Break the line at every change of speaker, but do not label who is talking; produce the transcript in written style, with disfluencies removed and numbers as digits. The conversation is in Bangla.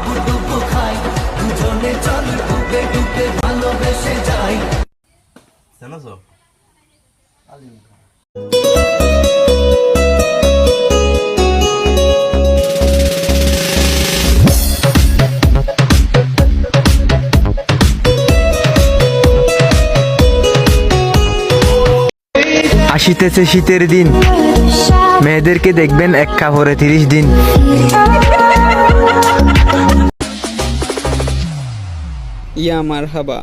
ডুবু ডুবু খাই, দুজনে চল ডুবে ডুবে ভালোবেসে যাই।
জানাছো
আসিতেছে শীতের দিন, মেয়েদেরকে দেখবেন এক কাপড়ে 30 দিন।
ইয়া মারহাবা।